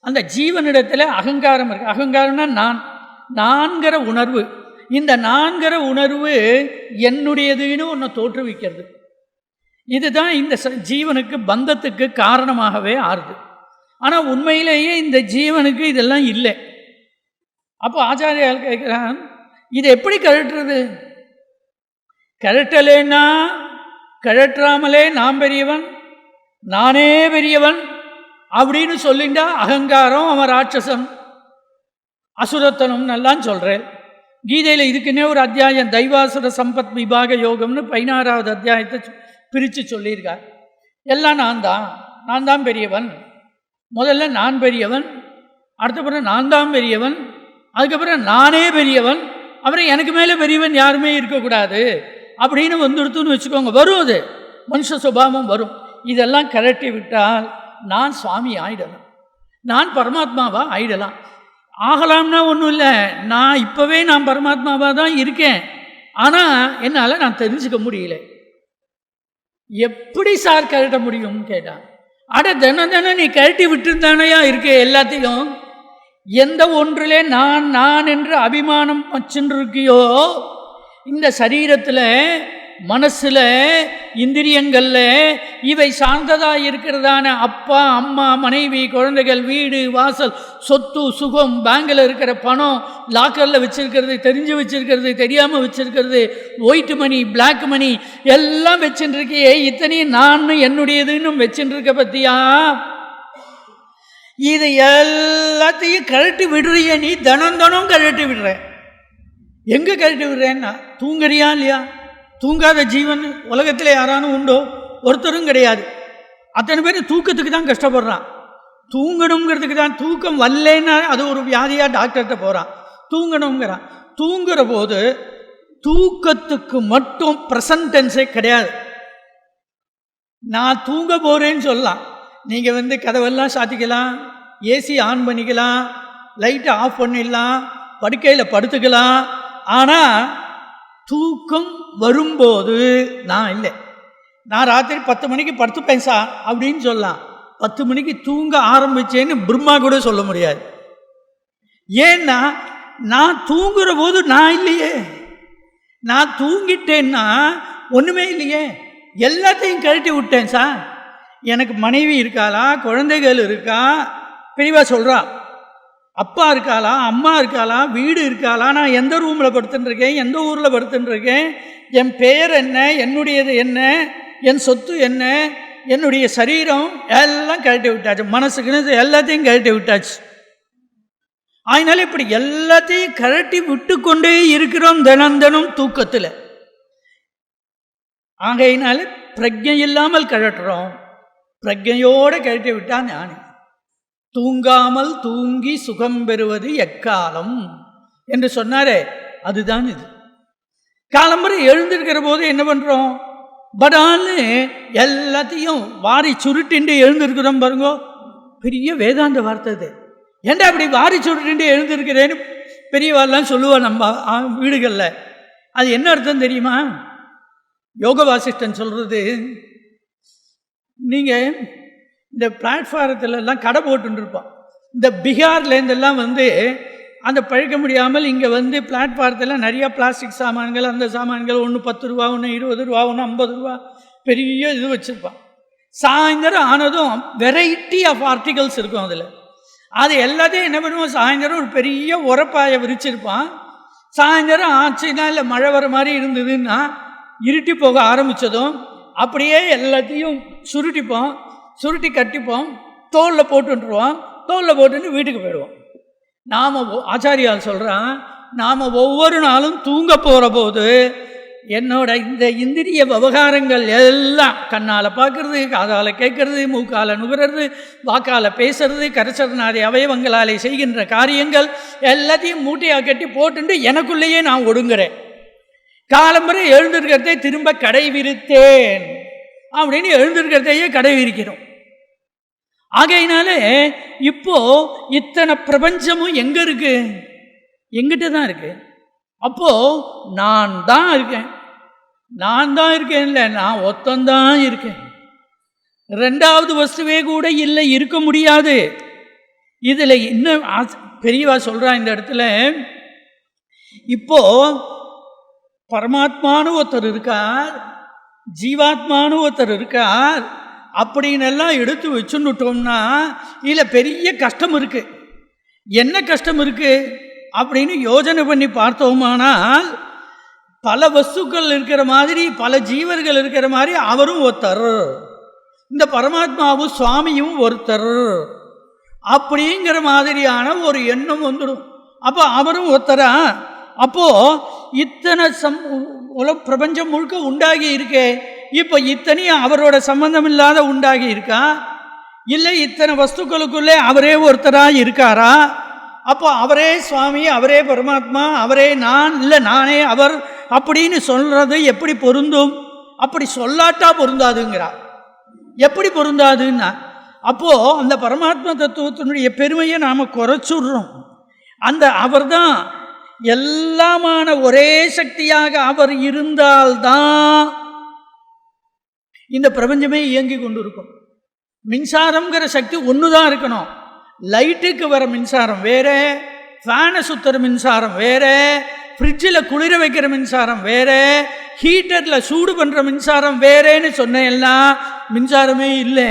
அந்த ஜீவனிடத்தில் அகங்காரம் இருக்குது. அகங்காரம்னா நான்கிற உணர்வு. இந்த நான்கிற உணர்வு என்னுடையதுன்னு ஒன்று தோற்றுவிக்கிறது. இதுதான் இந்த ஜீவனுக்கு பந்தத்துக்கு காரணமாகவே ஆறுது. ஆனால் உண்மையிலேயே இந்த ஜீவனுக்கு இதெல்லாம் இல்லை. அப்போ ஆச்சாரியால் கேட்குறான், இது எப்படி கழட்டுறது? கழட்டலேன்னா கழற்றாமலே நான் பெரியவன், நானே பெரியவன் அப்படின்னு சொல்லிண்டா அகங்காரம், அவன் ராட்சசன், அசுரத்தனம் எல்லாம் சொல்கிறேன். கீதையில் இதுக்குன்னே ஒரு அத்தியாயம் தெய்வாசுர சம்பத் விபாக யோகம்னு 16வது அத்தியாயத்தை பிரித்து சொல்லியிருக்கார். எல்லாம் நான் தான் பெரியவன். முதல்ல நான் பெரியவன், அடுத்தப்புறம் நான் தான் பெரியவன், அதுக்கப்புறம் நானே பெரியவன், அப்புறம் எனக்கு மேலே பெரியவன் யாருமே இருக்கக்கூடாது அப்படின்னு வந்துடுத்துன்னு வச்சுக்கோங்க. வரும், அது மனுஷ சுபாவம் வரும். இதெல்லாம் கரட்டி விட்டால் நான் சுவாமி ஆயிடலாம், நான் பரமாத்மாவாக ஆயிடலாம். ஆகலாம்னா ஒன்றும் இல்லை, நான் இப்போவே நான் பரமாத்மாவாக தான் இருக்கேன். ஆனால் என்னால் நான் தெரிஞ்சுக்க முடியல. எப்படி சார் கழட்ட முடியும்னு கேட்டான். தினம் நீ கழட்டி விட்டுருந்தானையா இருக்க எல்லாத்தையும். எந்த ஒன்றிலே நான் என்று அபிமானம் வச்சுன்னு இருக்கியோ, இந்த சரீரத்தில், மனசில், இந்திரியங்களில் இவை சார்ந்ததாக இருக்கிறதான அப்பா, அம்மா, மனைவி, குழந்தைகள், வீடு, வாசல், சொத்து, சுகம், பேங்கில் இருக்கிற பணம், லாக்கரில் வச்சுருக்கிறது, தெரிஞ்சு வச்சுருக்கிறது, தெரியாமல் வச்சுருக்கிறது, ஒயிட் மணி, பிளாக் மணி எல்லாம் வச்சுட்டு இருக்கியே, இத்தனையும் நான் என்னுடையதுன்னு வச்சுட்டு இருக்க பற்றியா? இது எல்லாத்தையும் கழட்டி விடுறிய நீ, தினம் கழட்டி விடுற. எங்கே கழட்டி விடுறேன்னா, தூங்குறியா இல்லையா? தூங்காத ஜீவன் உலகத்தில் யாரானும் உண்டோ? ஒருத்தரும் கிடையாது. அத்தனை பேர் தூக்கத்துக்கு தான் கஷ்டப்படுறான். தூங்கணுங்கிறதுக்கு தான். தூக்கம் வரலன்னா அது ஒரு வியாதியாக டாக்டர்கிட்ட போகிறான். தூங்கணுங்கிறான். தூங்குற போது தூக்கத்துக்கு மட்டும் ப்ரெசன்ட் டென்ஸே கிடையாது. நான் தூங்க போகிறேன்னு சொல்லலாம். நீங்கள் கதவெல்லாம் சாத்திக்கலாம், ஏசி ஆன் பண்ணிக்கலாம், லைட்டை ஆஃப் பண்ணிடலாம், படுக்கையில் படுத்துக்கலாம். ஆனால் தூக்கம் வரும்போது நான் இல்லை. நான் ராத்திரி 10 மணிக்கு படுத்துப்பேன் சார் அப்படின்னு சொல்லலாம். 10 மணிக்கு தூங்க ஆரம்பித்தேன்னு பிரம்மா கூட சொல்ல முடியாது. ஏன்னா நான் தூங்குற போது நான் இல்லையே. நான் தூங்கிட்டேன்னா ஒன்றுமே இல்லையே, எல்லாத்தையும் கழட்டி விட்டேன் சார். எனக்கு மனைவி இருக்காளா, குழந்தைகள் இருக்கா, பெரியவா சொல்கிறா, அப்பா இருக்காளா, அம்மா இருக்காளா, வீடு இருக்காளா, நான் எந்த ரூமில் படுத்துட்டுருக்கேன், எந்த ஊரில் படுத்துட்டுருக்கேன், என் பெயர் என்ன, என்னுடையது என்ன, என் சொத்து என்ன, என்னுடைய சரீரம் எல்லாம் கழட்டி விட்டாச்சு. மனசுக்குன்னு எல்லாத்தையும் கழட்டி விட்டாச்சு. அதனால இப்படி எல்லாத்தையும் கழட்டி விட்டு கொண்டே இருக்கிறோம் தினம் தூக்கத்தில். ஆகையினால பிரஜை இல்லாமல் கழட்டுறோம். பிரஜையோடு கழட்டி விட்டால் ஞானி. தூங்காமல் தூங்கி சுகம் பெறுவது எக்காலம் என்று சொன்னாரே, அதுதான் இது. காலம்பரை எழுந்திருக்கிற போது என்ன பண்ணுறோம்? படான்னு எல்லாத்தையும் வாரி சுருட்டின்ட்டு எழுந்திருக்கிறோம் பாருங்க. பெரிய வேதாந்த வார்த்தை அது. ஏன்டா அப்படி வாரி சுருட்டின்ட்டு எழுந்திருக்கிறேன்னு பெரியவாள்லாம் சொல்லுவாள் நம்ம வீடுகளில். அது என்ன அர்த்தம் தெரியுமா? யோக வாசிஷ்டன் சொல்கிறது, நீங்கள் இந்த பிளாட்ஃபாரத்துலலாம் கடை போட்டுருப்பான். இந்த பீகார்லேருந்தெல்லாம் அந்த பழக்க முடியாமல் இங்கே பிளாட்ஃபாரத்தில் நிறையா பிளாஸ்டிக் சாமான்கள், அந்த சாமான்கள் ஒன்று 10 ரூபா, ஒன்று 20 ரூபா, ஒன்று 50 ரூபா, பெரிய இது வச்சுருப்பான். சாயந்தரம் ஆனதும் வெரைட்டி ஆஃப் ஆர்டிகல்ஸ் இருக்கும் அதில். அது எல்லாத்தையும் என்ன பண்ணுவோம், சாயந்தரம் ஒரு பெரிய உரப்பாயை விரிச்சிருப்பான். சாயந்தரம் ஆச்சுன்னா, இல்லை மழை வர மாதிரி இருந்ததுன்னா, இருட்டி போக ஆரம்பித்ததும் அப்படியே எல்லாத்தையும் சுருட்டி கட்டிப்போம், தோளில் போட்டுருவோம். தோளில் போட்டுட்டு வீட்டுக்கு போயிடுவோம். நாம் ஆச்சாரியால் சொல்கிறான், நாம் ஒவ்வொரு நாளும் தூங்க போகிற போது என்னோட இந்த இந்திரிய விவகாரங்கள் எல்லாம், கண்ணால் பார்க்கறது, காதால் கேட்கறது, மூக்கால் நுகர்றது, வாக்கால் பேசுறது, கரச்சரணாதி அவயவங்களாலே செய்கின்ற காரியங்கள் எல்லாத்தையும் மூட்டையாக கட்டி போட்டுட்டு எனக்குள்ளேயே நான் ஒடுங்குறேன். காலம்பரை எழுந்திருக்கிறதே திரும்ப கடை விரித்தேன் அப்படின்னு எழுந்திருக்கிறதையே கடை விரிக்கிறோம். ஆகையினாலே இப்போ இத்தனை பிரபஞ்சமும் எங்கே இருக்கு? எங்கிட்ட தான் இருக்கு. அப்போ நான் தான் இருக்கேன். இல்லை, நான் ஒத்தந்தான் இருக்கேன். ரெண்டாவது வஸ்துவே கூட இல்லை, இருக்க முடியாது. இதில் இன்னும் பெரியவா சொல்கிறா இந்த இடத்துல, இப்போ பரமாத்மானு ஒருத்தர் இருக்கார், ஜீவாத்மானு ஒருத்தர் இருக்கார் அப்படின்னு எல்லாம் எடுத்து வச்சுன்னுட்டோம்னா இதில் பெரிய கஷ்டம் இருக்குது. என்ன கஷ்டம் இருக்குது அப்படின்னு யோஜனை பண்ணி பார்த்தோமானால், பல வஸ்துக்கள் இருக்கிற மாதிரி, பல ஜீவர்கள் இருக்கிற மாதிரி அவரும் ஒருத்தர், இந்த பரமாத்மாவும் சுவாமியும் ஒருத்தர் அப்படிங்கிற மாதிரியான ஒரு எண்ணம் வந்துடும். அப்போ அவரும் ஒருத்தரா? அப்போது இத்தனை பிரபஞ்சம் முழுக்க உண்டாகி இருக்கே, இப்போ இத்தனையும் அவரோட சம்பந்தம் இல்லாத உண்டாகி இருக்கா? இல்லை இத்தனை வஸ்துக்களுக்குள்ளே அவரே ஒருத்தராக இருக்காரா? அப்போ அவரே சுவாமி, அவரே பரமாத்மா, அவரே நான், இல்லை நானே அவர் அப்படின்னு சொல்கிறது எப்படி பொருந்தும்? அப்படி சொல்லாட்டா பொருந்தாதுங்கிறார். எப்படி பொருந்தாதுன்னா, அப்போது அந்த பரமாத்மா தத்துவத்தினுடைய பெருமையை நாம் குறைச்சுடுறோம். அந்த அவர் தான் எல்லாமான ஒரே சக்தியாக அவர் இருந்தால்தான் இந்த பிரபஞ்சமே இயங்கி கொண்டு இருக்கும். மின்சாரம்ங்கிற சக்தி ஒன்று தான் இருக்கணும். லைட்டுக்கு வர மின்சாரம் வேற, ஃபேனை சுற்றுற மின்சாரம் வேற, ஃப்ரிட்ஜில் குளிர வைக்கிற மின்சாரம் வேற, ஹீட்டரில் சூடு பண்ணுற மின்சாரம் வேறேன்னு சொன்னேன்னா மின்சாரமே இல்லை.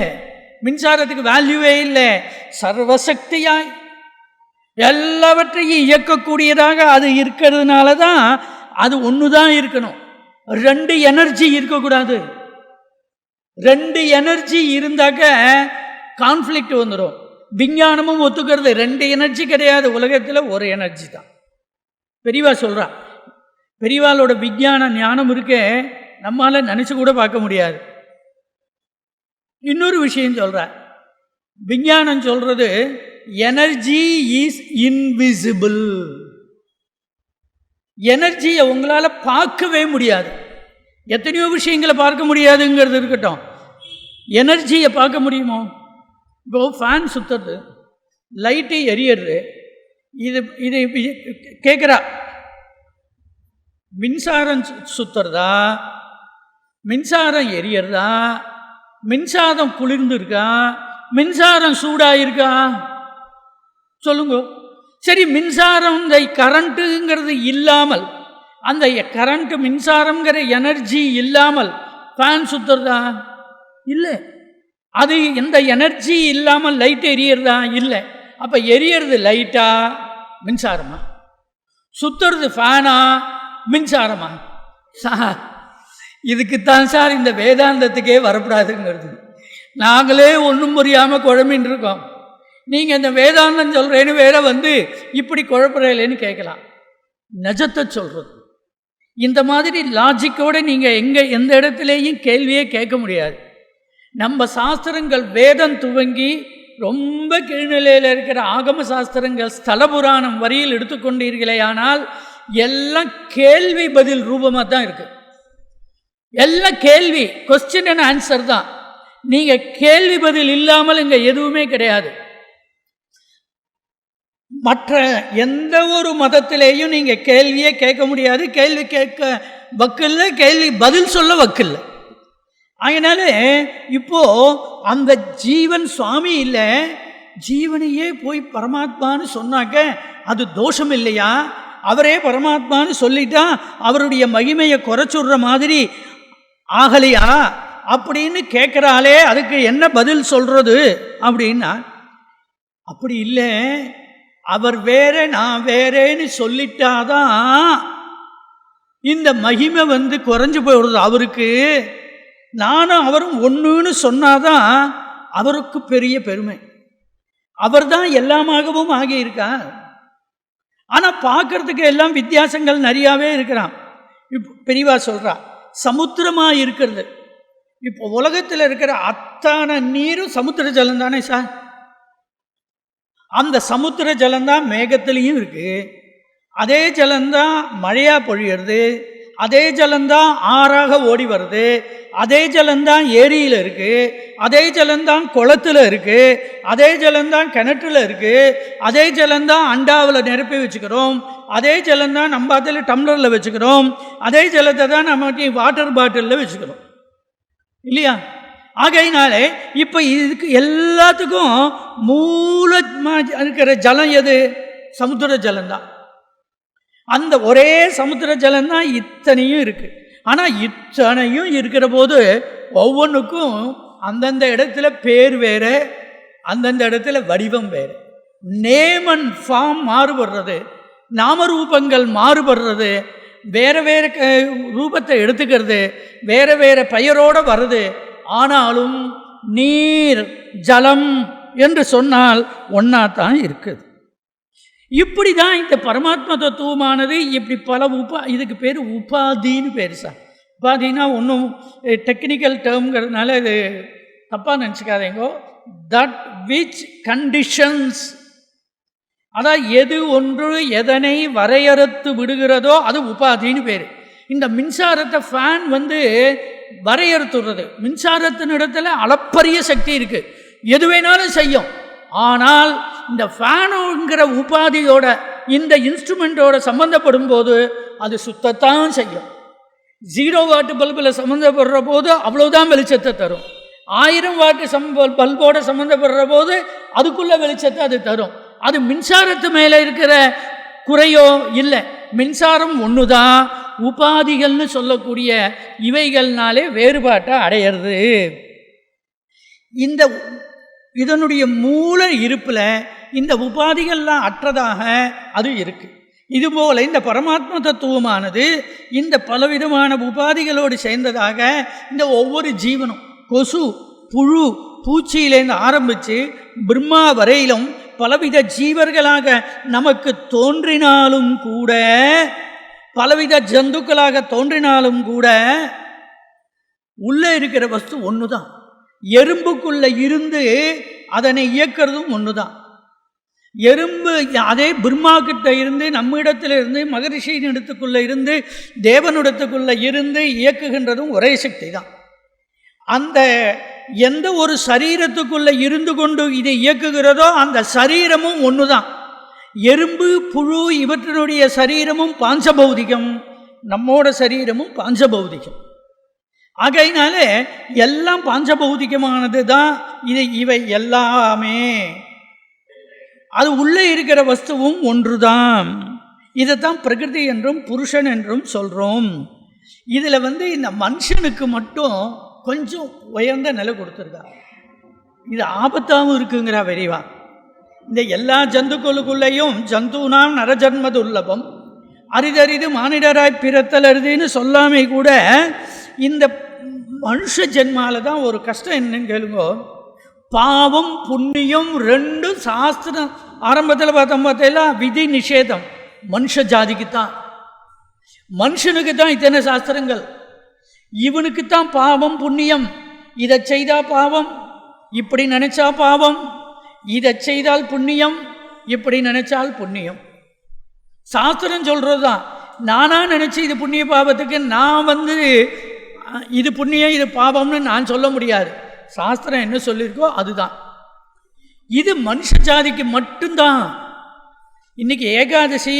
மின்சாரத்துக்கு வேல்யூவே இல்லை. சர்வசக்தியாய் எல்லாவற்றையும் இயக்கக்கூடியதாக அது இருக்கிறதுனால தான் அது ஒன்று தான் இருக்கணும். ரெண்டு எனர்ஜி இருக்கக்கூடாது. ரெண்டு எனர்ஜி இருந்தாக்க கான்ஃப்ளிக்ட் வந்துடும். விஞ்ஞானமும் ஒத்துக்கிறது ரெண்டு எனர்ஜி கிடையாது, உலகத்தில் ஒரு எனர்ஜி தான். பெரியவா சொல்கிறா, பெரியவாளோட விஞ்ஞான ஞானம் இருக்கே நம்மளால் நினச்சி கூட பார்க்க முடியாது. இன்னொரு விஷயம் சொல்கிறா, விஞ்ஞானம் சொல்கிறது எனர்ஜி இஸ் இன்விசிபிள். எனர்ஜியை உங்களால் பார்க்கவே முடியாது. எத்தனையோ விஷயங்களை பார்க்க முடியாதுங்கிறது இருக்கட்டும், எனர்ஜியை பார்க்க முடியுமோ? இப்போ ஃபேன் சுற்றுறது, லைட்டு எரியறது, இது இது கேட்குறா, மின்சாரம் சுற்றுறதா, மின்சாரம் எரியறதா, மின்சாரம் குளிர்ந்து இருக்கா, மின்சாரம் சூடாயிருக்கா? சொல்லுங்க. சரி, மின்சாரம் இந்த கரண்ட்டுங்கிறது இல்லாமல், அந்த கரண்ட்டு மின்சாரங்கிற எனர்ஜி இல்லாமல் ஃபேன் சுற்றுறதா? இல்லை. அது எந்த எனர்ஜி இல்லாமல் லைட் எரியறதா? இல்லை. அப்போ எரியறது லைட்டா மின்சாரமா? சுற்றுறது ஃபேனா மின்சாரமா? சார், இதுக்குத்தான் சார் இந்த வேதாந்தத்துக்கே வரக்கூடாதுங்கிறது. நாங்களே ஒன்றும் புரியாமல் குழம்பின்னு இருக்கோம். நீங்கள் இந்த வேதாந்தம் சொல்கிறேன்னு வேற வந்து இப்படி குழப்பறேன்னு கேட்கலாம். நிஜத்தை சொல்கிறது. இந்த மாதிரி லாஜிக்கோடு நீங்கள் எந்த இடத்துலையும் கேள்வியே கேட்க முடியாது. நம்ம சாஸ்திரங்கள் வேதம் துவங்கி ரொம்ப கீழ்நிலையில் இருக்கிற ஆகம சாஸ்திரங்கள் ஸ்தல புராணம் வரியில் எடுத்துக்கொண்டீர்களே ஆனால் எல்லாம் கேள்வி பதில் ரூபமாக தான் இருக்குது. எல்லாம் கேள்வி, கொஸ்டின் அண்ட் ஆன்சர் தான். நீங்கள் கேள்வி பதில் இல்லாமல் இங்கே எதுவுமே கிடையாது. மற்ற எந்த ஒரு மதத்திலேயும் நீங்கள் கேள்வியே கேட்க முடியாது. கேள்வி கேட்க வக்கில்லை, கேள்வி பதில் சொல்ல வக்கில்லை. அதனால இப்போது அந்த ஜீவன் சுவாமி இல்லை, ஜீவனையே போய் பரமாத்மான்னு சொன்னாக்க அது தோஷம் இல்லையா? அவரே பரமாத்மான்னு சொல்லிட்டா அவருடைய மகிமையை குறைச்சுடுற மாதிரி ஆகலையா அப்படின்னு கேட்குறாளே, அதுக்கு என்ன பதில் சொல்கிறது அப்படின்னா, அப்படி இல்லை, அவர் வேற நான் வேறேன்னு சொல்லிட்டாதான் இந்த மகிமை வந்து குறைஞ்சு போயிடுறது. அவருக்கு நானும் அவரும் ஒன்றுன்னு சொன்னாதான் அவருக்கு பெரிய பெருமை. அவர் தான் எல்லாமாகவும் ஆகியிருக்கார். ஆனால் பார்க்கறதுக்கு எல்லாம் வித்தியாசங்கள் நிறையாவே இருக்கிறான். இப்போ பெரியவா சொல்கிறா, சமுத்திரமாக இருக்கிறது. இப்போ உலகத்தில் இருக்கிற அத்தனை நீரும் சமுத்திர ஜலம் தானே சார்? அந்த சமுத்திர ஜலம்தான் மேகத்திலையும் இருக்குது, அதே ஜலம்தான் மழையாக பொழியறது, அதே ஜலம்தான் ஆறாக ஓடி வருது, அதே ஜலம்தான் ஏரியில் இருக்குது, அதே ஜலம்தான் குளத்தில் இருக்குது, அதே ஜலம்தான் கிணற்றில் இருக்குது, அதே ஜலம்தான் அண்டாவில் நிரப்பி வச்சுக்கிறோம், அதே ஜலம்தான் நம்ம அதில் டம்ளரில் வச்சுக்கிறோம், அதே ஜலத்தை தான் நம்ம வாட்டர் பாட்டிலில் வச்சுக்கிறோம் இல்லையா? ஆகையினாலே இப்போ இதுக்கு எல்லாத்துக்கும் மூலமாக இருக்கிற ஜலம் எது? சமுத்திர ஜலம்தான். அந்த ஒரே சமுத்திர ஜலம்தான் இத்தனையும் இருக்கு. ஆனால் இத்தனையும் இருக்கிற போது ஒவ்வொன்றுக்கும் அந்தந்த இடத்துல பேர் வேறு, அந்தந்த இடத்துல வடிவம் வேறு. நேம் அண்ட் ஃபார்ம் மாறுபடுறது, நாமரூபங்கள் மாறுபடுறது, வேறு வேறு ரூபத்தை எடுத்துக்கிறது, வேறு வேறு பெயரோடு வருது. ஆனாலும் நீர் ஜலம் என்று சொன்னால் ஒன்றா தான் இருக்குது. இப்படி தான் இந்த பரமாத்ம தத்துவமானது இப்படி பல இதுக்கு பேர் உபாதின்னு பேர் சார். உபாதினா ஒன்றும் டெக்னிக்கல் டேர்ம்ங்கிறதுனால இது தப்பாக நினச்சிக்காதீங்கோ. தட் விச் கண்டிஷன்ஸ், அதான் எது ஒன்று எதனை வரையறுத்து விடுகிறதோ அது உபாதின்னு பேர். இந்த மின்சாரத்தை ஃபேன் வரையறுத்துடுறது. மின்சாரத்தின் இடத்துல அளப்பரிய சக்தி இருக்குது, எது வேணாலும் செய்யும். ஆனால் இந்த ஃபேனுங்கிற உபாதியோட இந்த இன்ஸ்ட்ருமெண்ட்டோட சம்மந்தப்படும் போது அது சுத்தத்தான் செய்யும். 0 வாட் பல்பில் சம்மந்தப்படுற போது அவ்வளோதான் வெளிச்சத்தை தரும். 1000 வாட் பல்போட சம்மந்தப்படுற போது அதுக்குள்ள வெளிச்சத்தை அது தரும். அது மின்சாரத்து மேலே இருக்கிற குறையோ இல்லை. மின்சாரம் ஒன்று தான். உபாதிகள்னு சொல்லக்கூடிய இவைகள்னாலே வேறுபாட்டை அடையிறது. இதனுடைய மூல இருப்பில் இந்த உபாதிகள்லாம் அற்றதாக அது இருக்குது. இதுபோல் இந்த பரமாத்ம தத்துவமானது இந்த பலவிதமான உபாதிகளோடு சேர்ந்ததாக இந்த ஒவ்வொரு ஜீவனும், கொசு, புழு, பூச்சியிலேருந்து ஆரம்பித்து பிரம்மா வரையிலும் பலவித ஜீவர்களாக நமக்கு தோன்றினாலும் கூட, பலவித ஜந்துக்களாக தோன்றினாலும் கூட உள்ளே இருக்கிற வஸ்து ஒன்று தான். எறும்புக்குள்ளே இருந்து அதனை இயக்கிறதும் ஒன்று தான். எறும்பு அதே பிரம்மாக்கிட்ட இருந்து, நம்மிடத்திலிருந்து, மகரிஷியின் இடத்துக்குள்ளே இருந்து, தேவனிடத்துக்குள்ளே இருந்து இயக்குகின்றதும் ஒரே சக்தி தான். அந்த எந்த ஒரு சரீரத்துக்குள்ளே இருந்து கொண்டு இதை இயக்குகிறதோ அந்த சரீரமும் ஒன்று தான். எறும்பு, புழு இவற்றினுடைய சரீரமும் பாஞ்சபௌதிகம், நம்மோட சரீரமும் பாஞ்சபௌதிகம். ஆகையினாலே எல்லாம் பாஞ்சபௌதிகமானது தான். இவை எல்லாமே அது உள்ளே இருக்கிற வஸ்துவும் ஒன்று தான். இதைத்தான் பிரகிருதி என்றும் புருஷன் என்றும் சொல்கிறோம். இதில் இந்த மனுஷனுக்கு மட்டும் கொஞ்சம் உயர்ந்த நிலை கொடுத்துருக்கா. இது ஆபத்தாகவும் இருக்குங்கிறா விரிவா. இந்த எல்லா ஜந்துக்களுக்குள்ளேயும் ஜந்துனாம் நரஜன்ம துர்லபம், அரிதறிது மானிடராய் பிறத்தல் அரிதுன்னு சொல்லாமே கூட இந்த மனுஷ ஜென்மால தான் ஒரு கஷ்டம் என்னன்னு கேளுங்கோ. பாவம் புண்ணியம் ரெண்டும் சாஸ்திரம் ஆரம்பத்தில் பார்த்தா விதி நிஷேதம் மனுஷ ஜாதிக்குத்தான். மனுஷனுக்கு தான் இத்தனை சாஸ்திரங்கள். இவனுக்குத்தான் பாவம் புண்ணியம். இதை செய்தால் பாவம், இப்படி நினைச்சா பாவம், இதை செய்தால் புண்ணியம், இப்படி நினைச்சால் புண்ணியம். சாஸ்திரம் சொல்கிறது தான். நானாக நினச்சி இது புண்ணிய பாவத்துக்கு நான் இது புண்ணியம் இது பாவம்னு நான் சொல்ல முடியாது. சாஸ்திரம் என்ன சொல்லியிருக்கோ அதுதான். இது மனுஷ ஜாதிக்கு மட்டும்தான். இன்றைக்கி ஏகாதசி,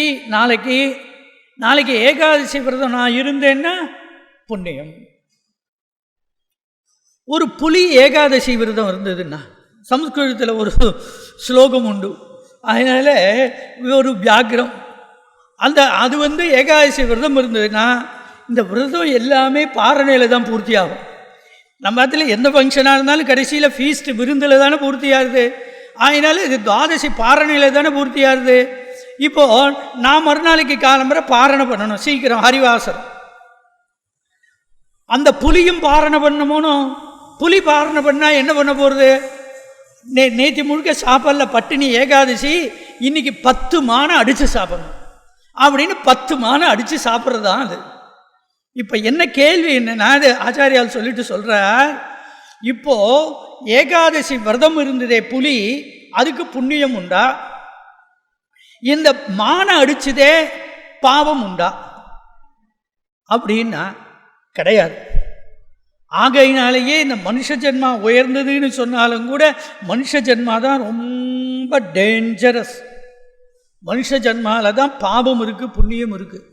நாளைக்கு ஏகாதசி விரதம் நான் இருந்தேன்னா புண்ணியம். ஒரு புலி ஏகாதசி விரதம் இருந்ததுன்னா சமஸ்கிருதத்தில் ஒரு ஸ்லோகம் உண்டு. அதனால் ஒரு வியாக்கிரம் அது ஏகாதசி விரதம் இருந்ததுன்னா இந்த விரதம் எல்லாமே பாரணையில் தான் பூர்த்தி ஆகும். நம்ம இடத்துல எந்த ஃபங்க்ஷனாக இருந்தாலும் கடைசியில் ஃபீஸ்ட் விருந்தில் தானே பூர்த்தியாகுது. அதனால இது துவாதசி பாரணையில் தானே பூர்த்தியாகுது. இப்போது நான் மறுநாளைக்கு காலம்பரை பாரணை பண்ணணும் சீக்கிரம், ஹரிவாசரம். அந்த புலியும் பாரணை பண்ணணுமோனோ. புலி பாரணை பண்ணால் என்ன பண்ண போகிறது? நேற்று முழுக்க சாப்பாடில் பட்டினி ஏகாதசி, இன்றைக்கி 10 மானை அடித்து சாப்பிடணும் அப்படின்னு 10 மானை அடித்து சாப்பிட்றது தான் அது. இப்போ என்ன கேள்வி என்னன்னா, அது ஆச்சாரியால் சொல்லிட்டு சொல்கிறார், இப்போது ஏகாதசி விரதம் இருந்ததே புலி, அதுக்கு புண்ணியம் உண்டா? இந்த மானை அடிச்சதே பாவம் உண்டா அப்படின்னா கிடையாது. ஆகையினாலேயே இந்த மனுஷ ஜென்மா உயர்ந்ததுன்னு சொன்னாலும் கூட மனுஷ ஜென்மா தான் ரொம்ப டேஞ்சரஸ். மனுஷ ஜென்மாவில் தான் பாவம் இருக்குது, புண்ணியம் இருக்குது.